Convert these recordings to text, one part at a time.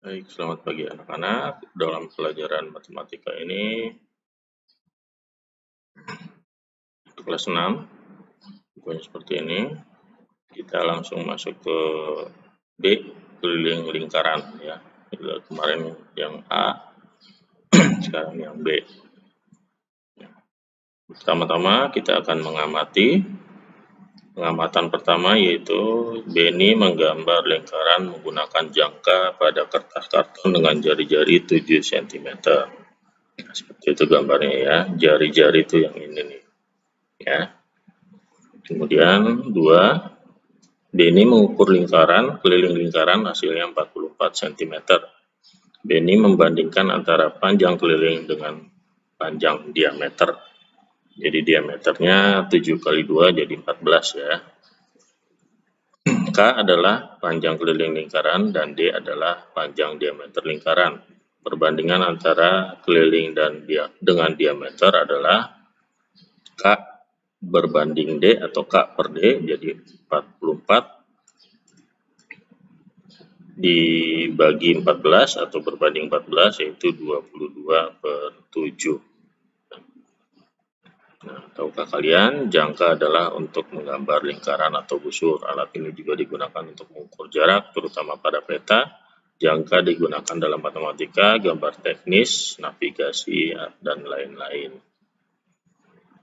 Baik, selamat pagi anak-anak. Dalam pelajaran matematika ini, untuk kelas 6, bukunya seperti ini. Kita langsung masuk ke B, keliling lingkaran ya. Kemarin yang A, sekarang yang B. Pertama-tama kita akan mengamati. Pengamatan pertama yaitu Benny menggambar lingkaran menggunakan jangka pada kertas karton dengan jari-jari 7 cm. Nah, seperti itu gambarnya ya, jari-jari itu yang ini nih ya. Kemudian 2, Benny mengukur lingkaran, keliling lingkaran hasilnya 44 cm. Benny membandingkan antara panjang keliling dengan panjang diameter. Jadi diameternya 7 kali 2 jadi 14 ya. K adalah panjang keliling lingkaran dan D adalah panjang diameter lingkaran. Perbandingan antara keliling dan dengan diameter adalah K berbanding D atau K per D, jadi 44 dibagi 14 atau berbanding 14 yaitu 22/7. Nah, tahukah kalian jangka adalah untuk menggambar lingkaran atau busur. Alat ini juga digunakan untuk mengukur jarak, terutama pada peta. Jangka digunakan dalam matematika, gambar teknis, navigasi, dan lain-lain.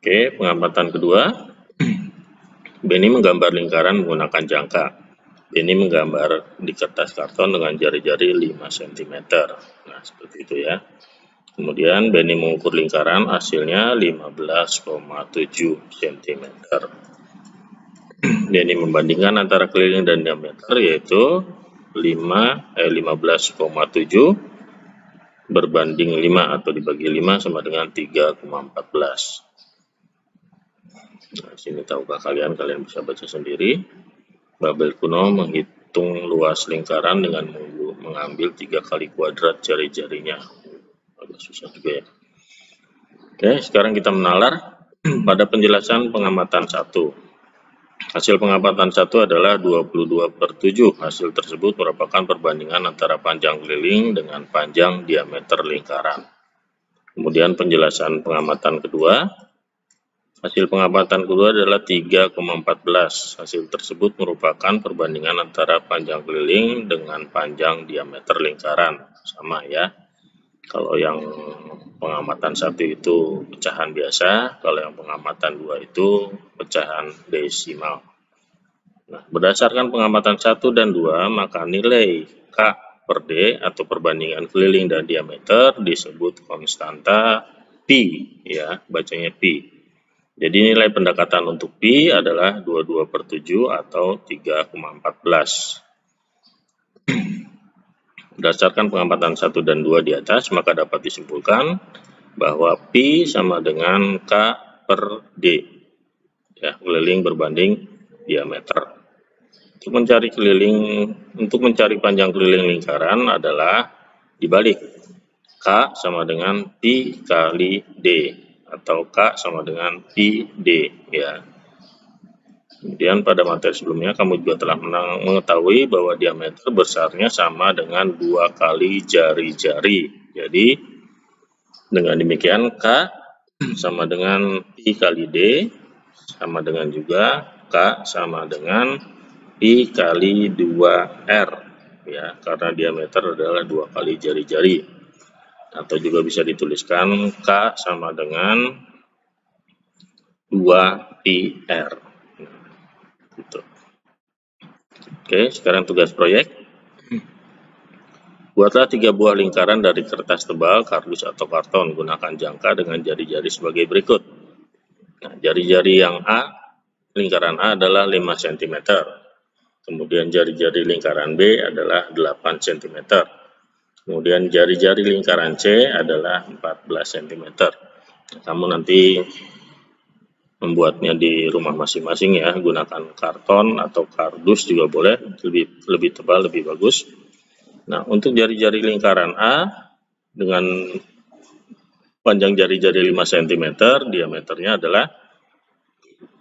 Oke, pengamatan kedua. Benny menggambar lingkaran menggunakan jangka. Benny menggambar di kertas karton dengan jari-jari 5 cm. Nah, seperti itu ya. Kemudian Benny mengukur lingkaran, hasilnya 15,7 cm. Benny membandingkan antara keliling dan diameter, yaitu 15,7 berbanding 5 atau dibagi 5 sama dengan 3,14. Nah, sini tahukah kalian bisa baca sendiri. Babel kuno menghitung luas lingkaran dengan mengambil 3 kali kuadrat jari-jarinya. Agak susah juga ya. Oke, sekarang kita menalar pada penjelasan pengamatan 1. Hasil pengamatan 1 adalah 22/7. Hasil tersebut merupakan perbandingan antara panjang keliling dengan panjang diameter lingkaran. Kemudian penjelasan pengamatan kedua. Hasil pengamatan kedua adalah 3,14. Hasil tersebut merupakan perbandingan antara panjang keliling dengan panjang diameter lingkaran. Sama ya. Kalau yang pengamatan 1 itu pecahan biasa, kalau yang pengamatan 2 itu pecahan desimal. Nah, berdasarkan pengamatan 1 dan 2, maka nilai K per D atau perbandingan keliling dan diameter disebut konstanta pi ya, bacanya pi. Jadi nilai pendekatan untuk pi adalah 22/7 atau 3,14. Berdasarkan pengamatan 1 dan 2 di atas, maka dapat disimpulkan bahwa pi sama dengan K per D. Ya, keliling berbanding diameter. Untuk mencari panjang keliling lingkaran adalah dibalik. K sama dengan pi kali D atau K sama dengan pi D ya. Kemudian pada materi sebelumnya kamu juga telah mengetahui bahwa diameter besarnya sama dengan 2 kali jari-jari. Jadi dengan demikian K sama dengan pi kali D sama dengan juga K sama dengan pi kali 2R ya, karena diameter adalah 2 kali jari-jari. Atau juga bisa dituliskan K sama dengan 2πr. Gitu. Oke, sekarang tugas proyek. Buatlah 3 buah lingkaran dari kertas tebal, kardus atau karton. Gunakan jangka dengan jari-jari sebagai berikut. Nah, jari-jari yang A, lingkaran A adalah 5 cm. Kemudian jari-jari lingkaran B adalah 8 cm. Kemudian jari-jari lingkaran C adalah 14 cm. Kamu nanti membuatnya di rumah masing-masing ya, gunakan karton atau kardus juga boleh, lebih tebal lebih bagus. Nah, untuk jari-jari lingkaran A dengan panjang jari-jari 5 cm, diameternya adalah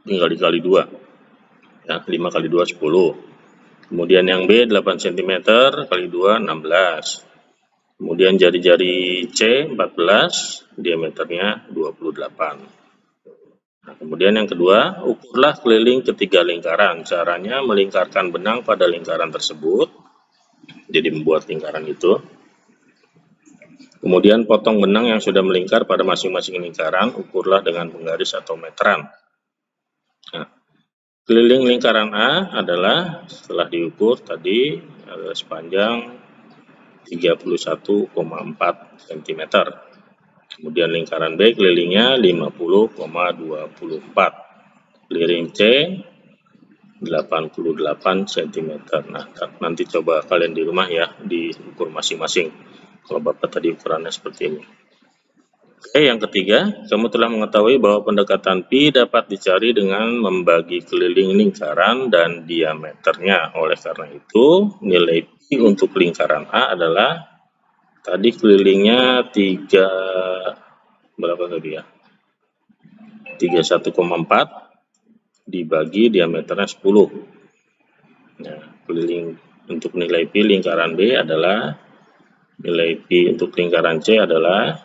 tinggal dikali 2 ya, 5 kali 2 10. Kemudian yang B 8 cm kali 2 16. Kemudian jari-jari C 14, diameternya 28. Nah, kemudian yang kedua, ukurlah keliling ketiga lingkaran. Caranya melingkarkan benang pada lingkaran tersebut. Jadi membuat lingkaran itu. Kemudian potong benang yang sudah melingkar pada masing-masing lingkaran, ukurlah dengan penggaris atau meteran. Nah, keliling lingkaran A adalah setelah diukur tadi adalah sepanjang 31,4 cm. Kemudian lingkaran B kelilingnya 50,24. Keliling C 88 cm. Nah, nanti coba kalian di rumah ya, diukur masing-masing. Kalau Bapak tadi ukurannya seperti ini. Oke, yang ketiga, kamu telah mengetahui bahwa pendekatan pi dapat dicari dengan membagi keliling lingkaran dan diameternya. Oleh karena itu, nilai pi untuk lingkaran A adalah tadi kelilingnya 3 berapa tadi ya? 31,4 dibagi diameternya 10. Nah, keliling untuk nilai pi lingkaran B adalah nilai pi untuk lingkaran C adalah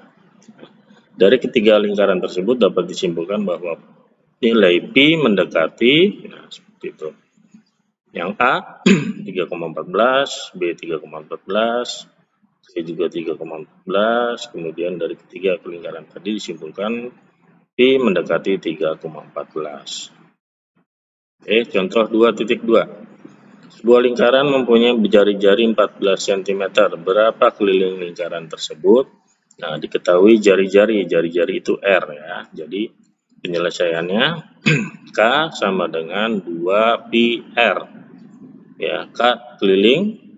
dari ketiga lingkaran tersebut dapat disimpulkan bahwa nilai pi mendekati, nah seperti itu. Yang A 3,14, B 3,14, C juga 3,14, kemudian dari ketiga lingkaran tadi disimpulkan pi mendekati 3,14. Oke, contoh 2.2. Sebuah lingkaran mempunyai jari-jari 14 cm. Berapa keliling lingkaran tersebut? Nah, diketahui jari-jari itu R ya. Jadi penyelesaiannya K sama dengan 2 pi R. Ya, K keliling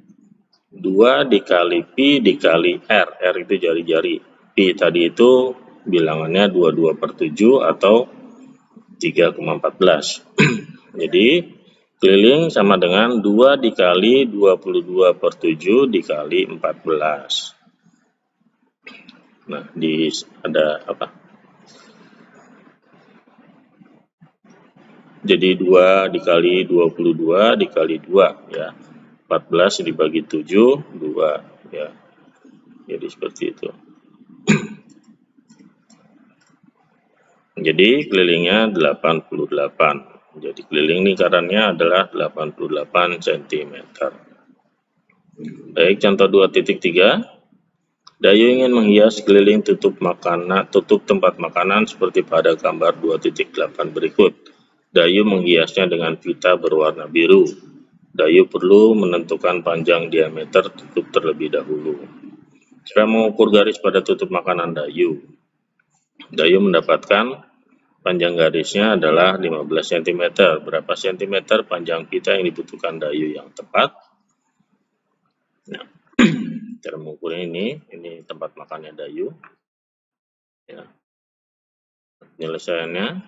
2 dikali pi dikali R. R itu jari-jari. Pi tadi itu bilangannya 22/7 atau 3,14. Jadi keliling sama dengan 2 dikali 22/7 dikali 14. Nah, ada apa? Jadi 2 dikali 22 dikali 2 ya. 14 dibagi 7, 2 ya. Jadi seperti itu. Jadi kelilingnya 88. Jadi keliling lingkarannya adalah 88 cm. Baik, contoh 2.3. Dayu ingin menghias keliling tutup tempat makanan seperti pada gambar 2.8 berikut. Dayu menghiasnya dengan pita berwarna biru. Dayu perlu menentukan panjang diameter tutup terlebih dahulu. Cara mengukur garis pada tutup makanan Dayu. Dayu mendapatkan panjang garisnya adalah 15 cm. Berapa cm panjang pita yang dibutuhkan Dayu yang tepat? Nah, cara mengukurnya ini tempat makannya Dayu. Ya. Penyelesaiannya,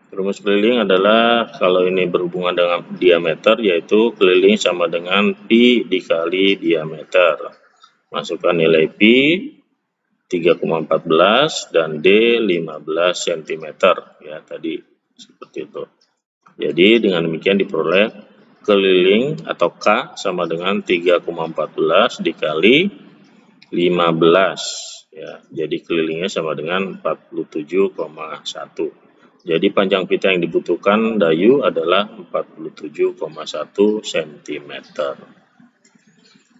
rumus keliling adalah kalau ini berhubungan dengan diameter, yaitu keliling sama dengan pi dikali diameter. Masukkan nilai pi 3,14 dan D 15 cm ya tadi seperti itu. Jadi dengan demikian diperoleh keliling atau K sama dengan 3,14 dikali 15 ya. Jadi kelilingnya sama dengan 47,1. Jadi panjang pita yang dibutuhkan Dayu adalah 47,1 cm.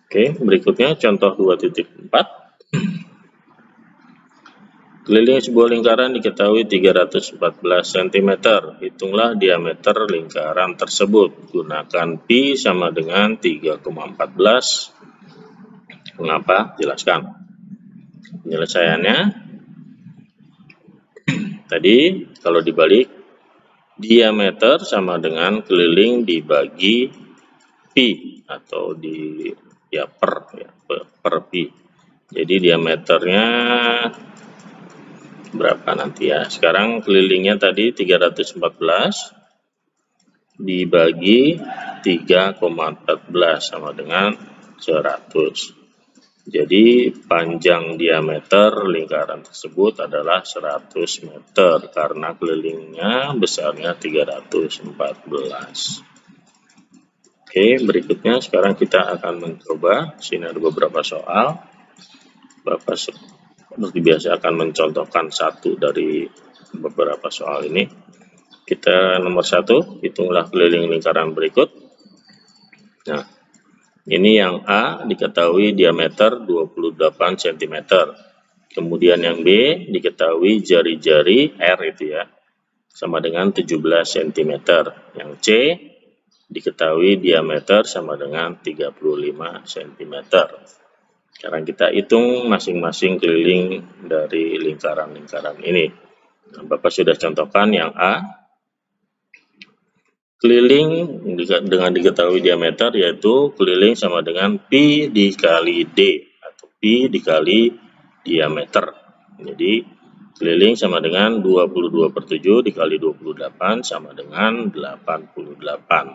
Oke, berikutnya contoh 2.4. Keliling sebuah lingkaran diketahui 314 cm. Hitunglah diameter lingkaran tersebut. Gunakan pi sama dengan 3,14. Mengapa? Jelaskan. Penyelesaiannya, tadi kalau dibalik, diameter sama dengan keliling dibagi pi atau per pi. Jadi diameternya berapa nanti ya? Sekarang kelilingnya tadi 314 dibagi 3,14 sama dengan 100. Jadi panjang diameter lingkaran tersebut adalah 100 meter karena kelilingnya besarnya 314. Oke, berikutnya sekarang kita akan mencoba. Sini ada beberapa soal. Bapak seperti biasa akan mencontohkan satu dari beberapa soal ini. Kita nomor 1, hitunglah keliling lingkaran berikut. Nah, ini yang A diketahui diameter 28 cm. Kemudian yang B diketahui jari-jari R itu ya, sama dengan 17 cm. Yang C diketahui diameter sama dengan 35 cm. Sekarang kita hitung masing-masing keliling dari lingkaran-lingkaran ini. Nah, Bapak sudah contohkan yang A. Keliling dengan diketahui diameter yaitu keliling sama dengan pi dikali d atau pi dikali diameter. Jadi keliling sama dengan 22/7 dikali 28 sama dengan 88.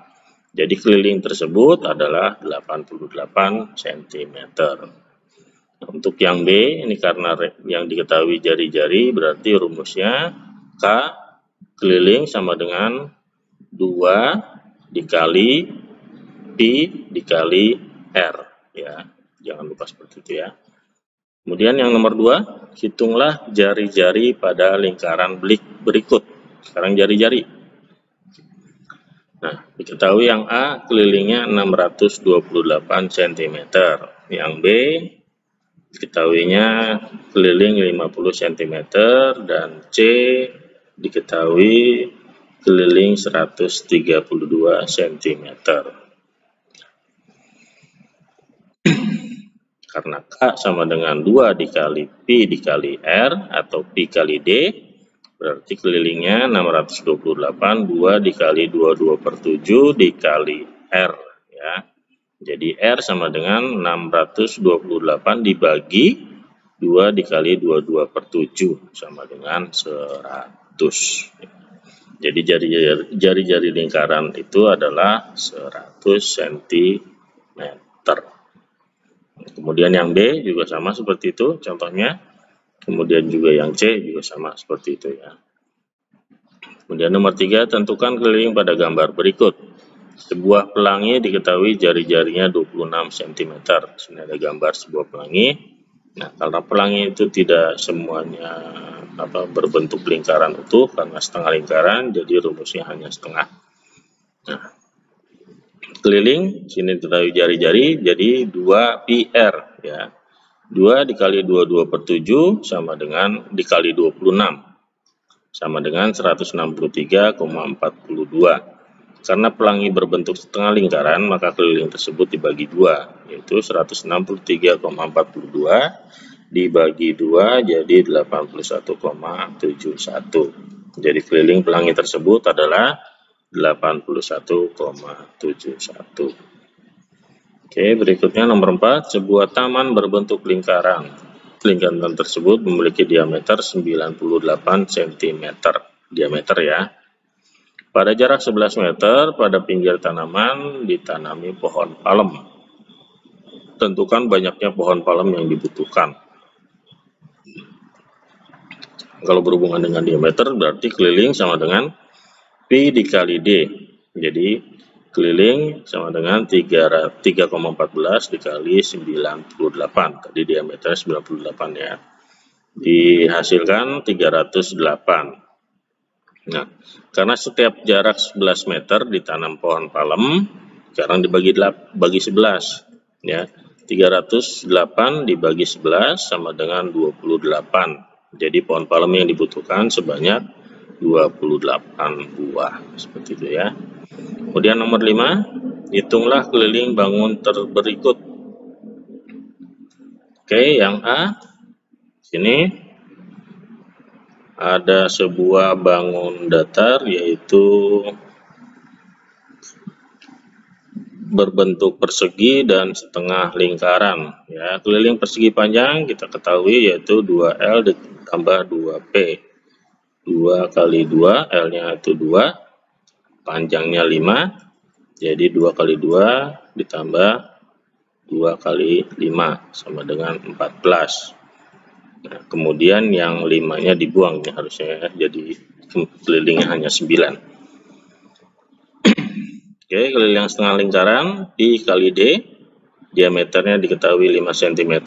Jadi keliling tersebut adalah 88 cm. Untuk yang B ini karena yang diketahui jari-jari, berarti rumusnya K keliling sama dengan 2 dikali pi dikali R ya, jangan lupa seperti itu ya. Kemudian yang nomor 2, hitunglah jari-jari pada lingkaran berikut. Sekarang jari-jari. Nah, diketahui yang A kelilingnya 628 cm, yang B diketahuinya keliling 50 cm, dan C diketahui keliling 132 cm. Karena K sama dengan 2 dikali pi dikali R atau pi kali D, berarti kelilingnya 628, 2 dikali 22/7 dikali R ya. Jadi R sama dengan 628 dibagi 2 dikali 22/7 sama dengan 100. Jadi jari-jari lingkaran itu adalah 100 cm. Kemudian yang B juga sama seperti itu contohnya. Kemudian juga yang C juga sama seperti itu ya. Kemudian nomor 3, tentukan keliling pada gambar berikut. Sebuah pelangi diketahui jari-jarinya 26 cm. Sini ada gambar sebuah pelangi. Nah, karena pelangi itu tidak semuanya berbentuk lingkaran utuh, karena setengah lingkaran, jadi rumusnya hanya setengah. Nah, keliling, sini diketahui jari-jari, jadi 2 pi R ya. 2 dikali 22/7 sama dengan dikali 26 sama dengan 163,42. Karena pelangi berbentuk setengah lingkaran, maka keliling tersebut dibagi 2, yaitu 163,42 dibagi 2 jadi 81,71. Jadi keliling pelangi tersebut adalah 81,71. Oke, berikutnya nomor 4, sebuah taman berbentuk lingkaran. Lingkaran tersebut memiliki diameter 98 cm. Diameter ya. Pada jarak 11 meter, pada pinggir tanaman ditanami pohon palem. Tentukan banyaknya pohon palem yang dibutuhkan. Kalau berhubungan dengan diameter, berarti keliling sama dengan pi dikali D. Jadi, keliling sama dengan 3,14 dikali 98. Tadi diameternya 98 ya. Dihasilkan 308. Nah, karena setiap jarak 11 meter ditanam pohon palem, sekarang dibagi 11 ya. 308 dibagi 11 sama dengan 28. Jadi pohon palem yang dibutuhkan sebanyak 28 buah, seperti itu ya. Kemudian nomor 5, hitunglah keliling bangun berikut. Oke, yang A sini ada sebuah bangun datar yaitu berbentuk persegi dan setengah lingkaran ya. Keliling persegi panjang kita ketahui yaitu 2L ditambah 2P. 2 kali 2, L-nya itu 2, panjangnya 5, jadi 2 kali 2 ditambah 2 kali 5 sama dengan 14. Nah, kemudian yang 5-nya dibuang ya, harusnya jadi kelilingnya hanya 9. Oke, keliling setengah lingkaran pi kali D, diameternya diketahui 5 cm,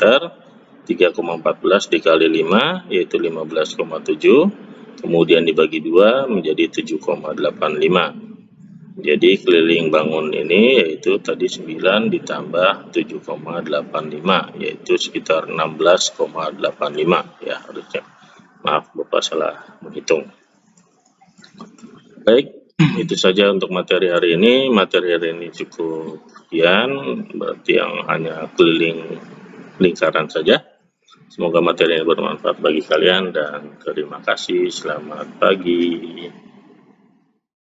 3,14 dikali 5 yaitu 15,7, kemudian dibagi 2 menjadi 7,85. Jadi keliling bangun ini yaitu tadi 9 ditambah 7,85 yaitu sekitar 16,85 ya harusnya. Maaf Bapak salah menghitung. Baik, itu saja untuk materi hari ini. Materi hari ini cukup sekian, berarti yang hanya keliling lingkaran saja. Semoga materi ini bermanfaat bagi kalian dan terima kasih. Selamat pagi.